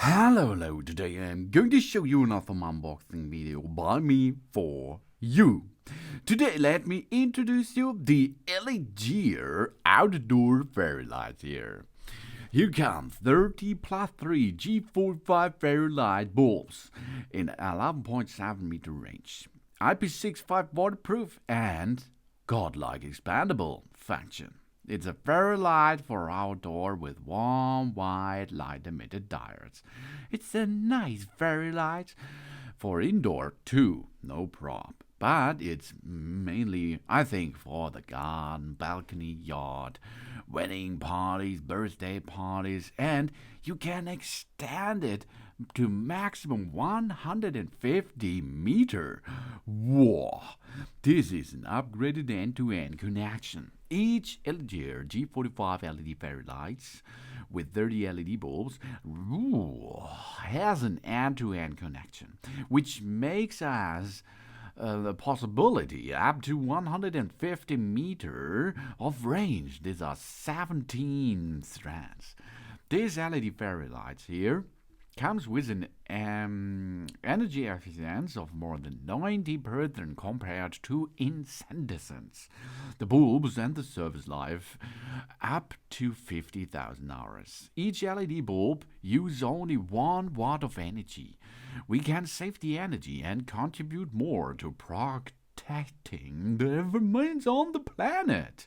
Hello, today I'm going to show you another unboxing video by me for you. Today let me introduce you the Elegear outdoor fairy lights here. Here comes 30 plus 3 G45 fairy light bulbs in 11.7 meter range, IP65 waterproof and godlike expandable function. It's a fairy light for outdoor with warm white light emitted diodes. It's a nice fairy light for indoor too, no problem. But it's mainly, I think, for the garden, balcony, yard, wedding parties, birthday parties, and you can extend it to maximum 150 meter. Whoa! This is an upgraded end-to-end connection. Each Elegear G45 LED fairy lights with 30 LED bulbs has an end-to-end connection, which makes us the possibility up to 150 meter of range. These are 17 strands. These LED fairy lights here comes with an energy efficiency of more than 90% compared to incandescents. The bulbs and the service life up to 50,000 hours. Each LED bulb uses only 1 watt of energy. We can save the energy and contribute more to protecting the remains on the planet.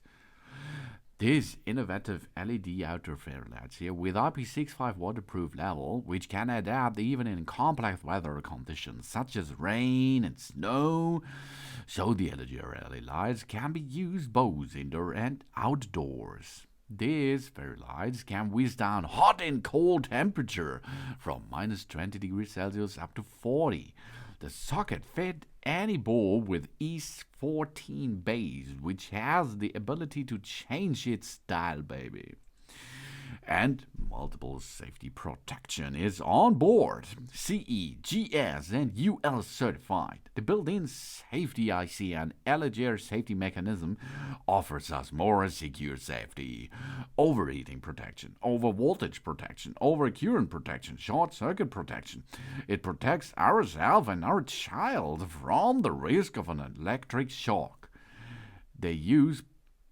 This innovative LED outdoor fairy lights here with IP65 waterproof level, which can adapt even in complex weather conditions such as rain and snow, so the Elegear LED lights can be used both indoor and outdoors. These fairy lights can withstand hot and cold temperature from minus 20 degrees Celsius up to 40. The socket fit any bulb with E14 base, which has the ability to change its style, baby. And multiple safety protection is on board. CE, GS, and UL certified. The built-in safety IC and Elegear safety mechanism offers us more secure safety, overheating protection, overvoltage protection, overcurrent protection, short-circuit protection. It protects ourselves and our child from the risk of an electric shock. They use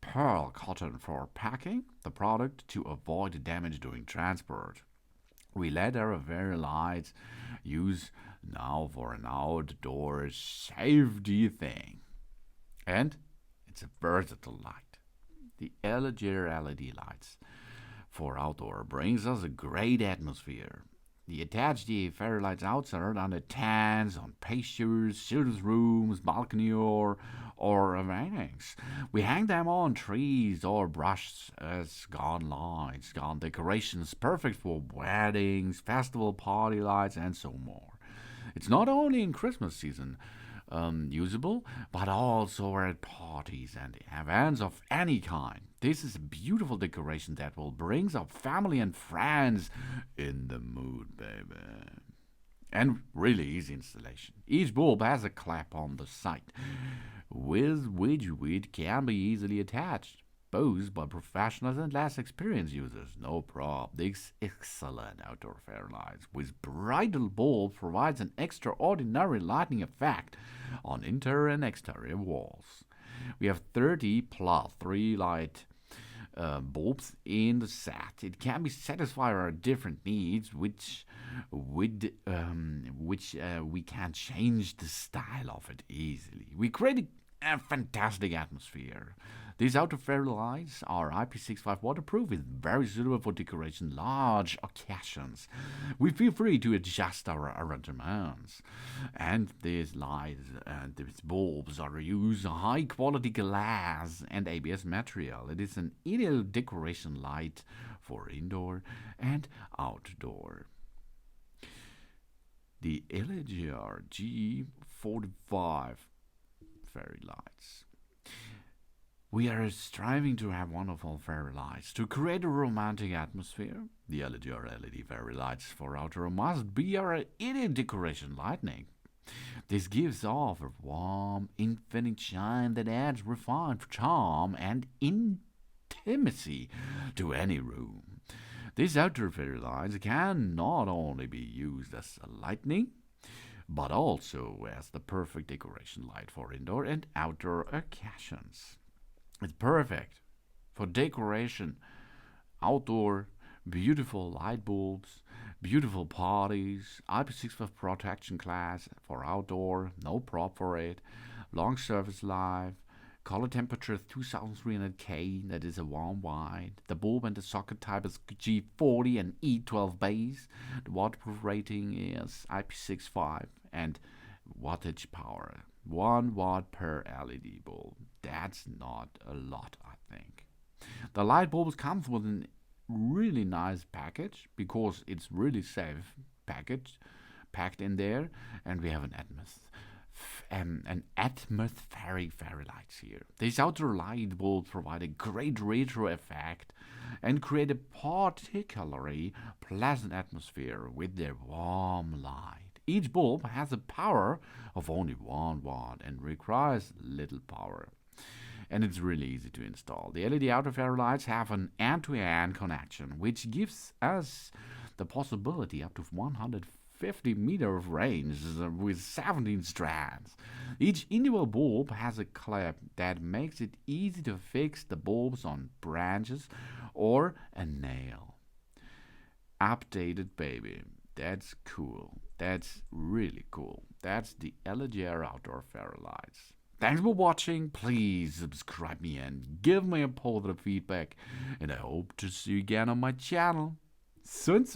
pearl cotton for packing the product to avoid damage during transport. We let our fairy lights use now for an outdoor safety thing. And it's a versatile light. The Elegear LED lights for outdoor brings us a great atmosphere. The attached fairy lights outside on the tents, on pastures, children's rooms, balcony, or hangings. We hang them on trees or brushes as garden lights, garden decorations, perfect for weddings, festival party lights, and so more. It's not only in Christmas season usable, but also at parties and events of any kind. This is a beautiful decoration that will bring our family and friends in the mood, baby. And really easy installation. Each bulb has a clamp on the side, with which it can be easily attached, both by professionals and less experienced users. No problem. This excellent outdoor fairy lights with bridal bulb provides an extraordinary lighting effect on interior and exterior walls. We have 30 plus 3 light bulbs in the set. It can be satisfy our different needs, which we can change the style of it easily. We create a fantastic atmosphere. These outdoor fairy lights are IP65 waterproof, is very suitable for decoration large occasions. We feel free to adjust our arrangements. And these lights and these bulbs are used high quality glass and ABS material. It is an ideal decoration light for indoor and outdoor. The Elegear G45 fairy lights. We are striving to have wonderful fairy lights. To create a romantic atmosphere, the Elegear LED fairy lights for outdoor must be our ideal decoration lighting. This gives off a warm, infinite shine that adds refined charm and intimacy to any room. These outdoor fairy lights can not only be used as a lighting, but also as the perfect decoration light for indoor and outdoor occasions. It's perfect for decoration, outdoor, beautiful light bulbs, beautiful parties, IP65 protection class for outdoor, no prop for it, long service life, color temperature 2300 K, that is a warm white. The bulb and the socket type is G40 and E12 base. The waterproof rating is IP65 and wattage power 1 watt per LED bulb. That's not a lot, I think. The light bulbs comes with a really nice package because it's really safe package packed in there, and we have an atmospheric fairy lights here. These outdoor light bulbs provide a great retro effect and create a particularly pleasant atmosphere with their warm light. Each bulb has a power of only 1 watt and requires little power. And it's really easy to install. The LED outdoor fairy lights have an end-to-end connection, which gives us the possibility up to 150 meter of range with 17 strands. Each individual bulb has a clip that makes it easy to fix the bulbs on branches or a nail. Updated baby. That's cool. That's really cool. That's the Elegear outdoor fairy lights. Thanks for watching. Please subscribe me and give me a positive feedback. And I hope to see you again on my channel. Soon.